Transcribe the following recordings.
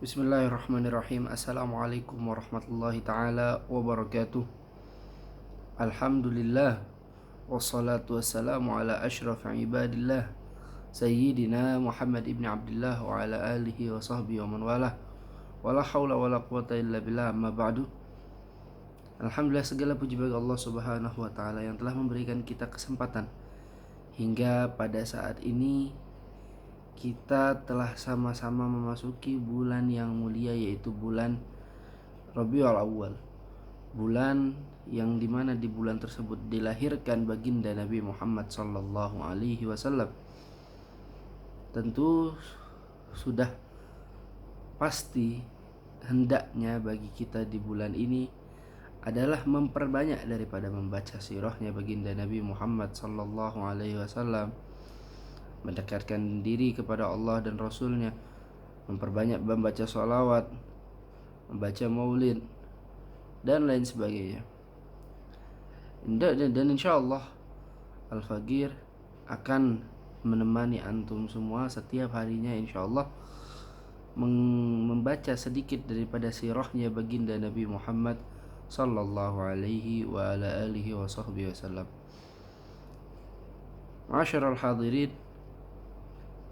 Bismillahirrahmanirrahim. Assalamualaikum warahmatullahi ta'ala wabarakatuh. Alhamdulillah. Wassalatu wassalamu ala ashraf ibadillah Sayyidina Muhammad ibn Abdullah wa ala alihi wa sahbihi wa man walah. Wala hawla wala quwata illa billah, amma ba'du. Alhamdulillah, segala puji bagi Allah subhanahu wa ta'ala yang telah memberikan kita kesempatan hingga pada saat ini kita telah sama-sama memasuki bulan yang mulia, yaitu bulan Rabiul Awal, bulan yang dimana di bulan tersebut dilahirkan baginda Nabi Muhammad sallallahu alaihi wasallam. Tentu sudah pasti hendaknya bagi kita di bulan ini adalah memperbanyak daripada membaca sirahnya baginda Nabi Muhammad sallallahu alaihi wasallam, mendekatkan diri kepada Allah dan Rasulnya, memperbanyak membaca sholawat, membaca maulid, dan lain sebagainya. Dan insya Allah Al-Faqir akan menemani antum semua setiap harinya, insya Allah membaca sedikit daripada sirahnya baginda Nabi Muhammad sallallahu alaihi wa ala alihi wa sahbihi wasallam. Ma'asyiral hadirin,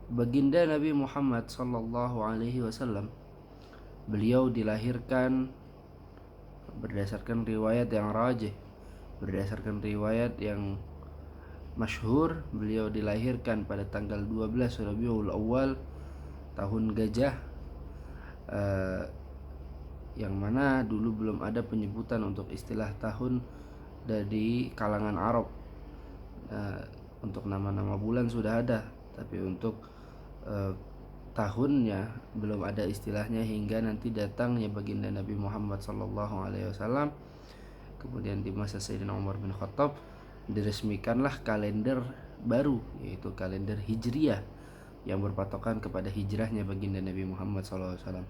baginda Nabi Muhammad sallallahu alaihi wasallam, beliau dilahirkan berdasarkan riwayat yang rajih, berdasarkan riwayat yang masyhur, beliau dilahirkan pada tanggal 12 Rabiul Awal tahun gajah, yang mana dulu belum ada penyebutan untuk istilah tahun dari kalangan Arab. Untuk nama-nama bulan sudah ada, tapi untuk tahunnya belum ada istilahnya hingga nanti datangnya baginda Nabi Muhammad sallallahu alaihi wasallam. Kemudian di masa Sayyidina Umar bin Khattab diresmikanlah kalender baru, yaitu kalender Hijriyah yang berpatokan kepada hijrahnya baginda Nabi Muhammad sallallahu alaihi wasallam.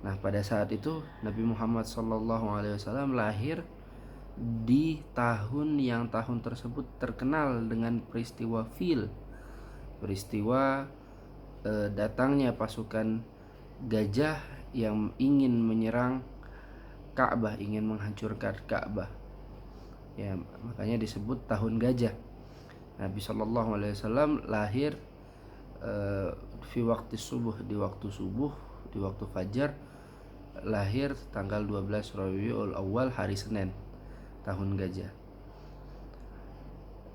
Nah, pada saat itu Nabi Muhammad sallallahu alaihi wasallam lahir di tahun yang tahun tersebut terkenal dengan peristiwa Fil, peristiwa datangnya pasukan gajah yang ingin menyerang Ka'bah, ingin menghancurkan Ka'bah. Ya, makanya disebut tahun gajah. Nabi Shallallahu Alaihi Wasallam lahir fi waktu subuh, di waktu subuh, di waktu fajar, lahir tanggal 12 Rabiul Awal, hari Senin, tahun gajah.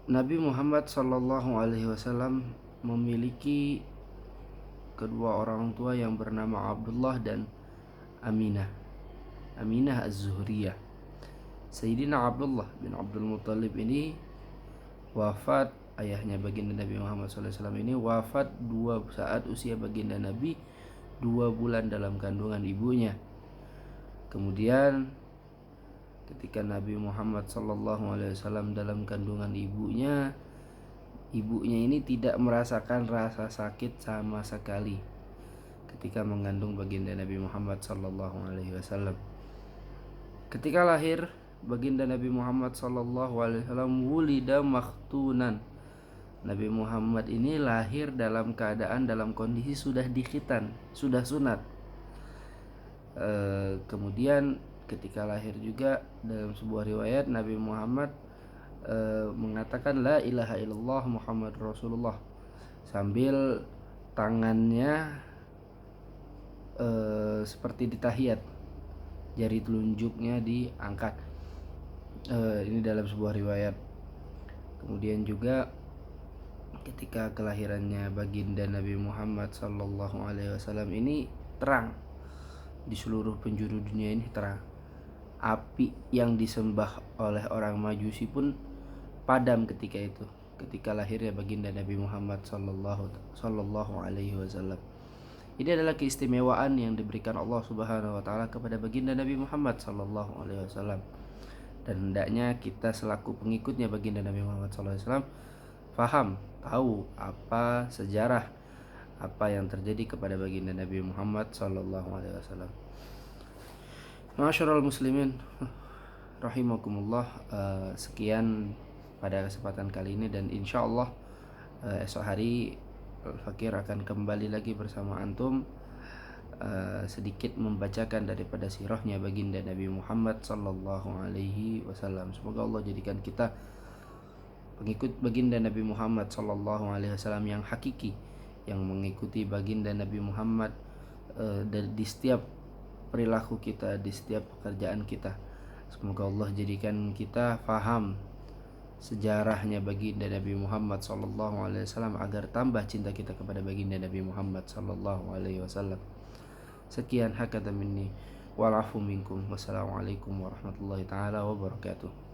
Nabi Muhammad Shallallahu Alaihi Wasallam memiliki kedua orang tua yang bernama Abdullah dan Aminah Az-Zuhriyah. Sayyidina Abdullah bin Abdul Muttalib ini wafat, ayahnya baginda Nabi Muhammad SAW ini wafat saat usia baginda Nabi 2 bulan dalam kandungan ibunya. Kemudian ketika Nabi Muhammad SAW dalam kandungan ibunya ini tidak merasakan rasa sakit sama sekali ketika mengandung baginda Nabi Muhammad SAW. Ketika lahir baginda Nabi Muhammad SAW, wulida makhtunan. Nabi Muhammad ini lahir dalam keadaan, dalam kondisi sudah dikhitan, sudah sunat. Kemudian ketika lahir juga dalam sebuah riwayat Nabi Muhammad mengatakan la ilaha illallah Muhammad Rasulullah sambil tangannya seperti ditahiyat, jari telunjuknya diangkat. Ini dalam sebuah riwayat. Kemudian juga ketika kelahirannya baginda Nabi Muhammad sallallahu alaihi wasallam ini terang di seluruh penjuru dunia, ini terang. Api yang disembah oleh orang Majusi pun padam ketika itu, ketika lahirnya baginda Nabi Muhammad sallallahu alaihi wasallam. Ini adalah keistimewaan yang diberikan Allah Subhanahu wa taala kepada baginda Nabi Muhammad sallallahu alaihi wasallam. Dan hendaknya kita selaku pengikutnya baginda Nabi Muhammad sallallahu alaihi wasallam faham, tahu apa sejarah, apa yang terjadi kepada baginda Nabi Muhammad sallallahu alaihi wasallam. Ma'asyiral muslimin rahimakumullah, sekian pada kesempatan kali ini, dan insya Allah esok hari Al-Faqir akan kembali lagi bersama antum sedikit membacakan daripada sirahnya baginda Nabi Muhammad sallallahu alaihi wasallam. Semoga Allah jadikan kita pengikut baginda Nabi Muhammad sallallahu alaihi wasallam yang hakiki, yang mengikuti baginda Nabi Muhammad di setiap perilaku kita, di setiap pekerjaan kita. Semoga Allah jadikan kita faham sejarahnya baginda Nabi Muhammad sallallahu alaihi wasallam agar tambah cinta kita kepada baginda Nabi Muhammad sallallahu alaihi wasallam. Sekian hakata minni wal afu minkum. Wassalamualaikum warahmatullahi taala wabarakatuh.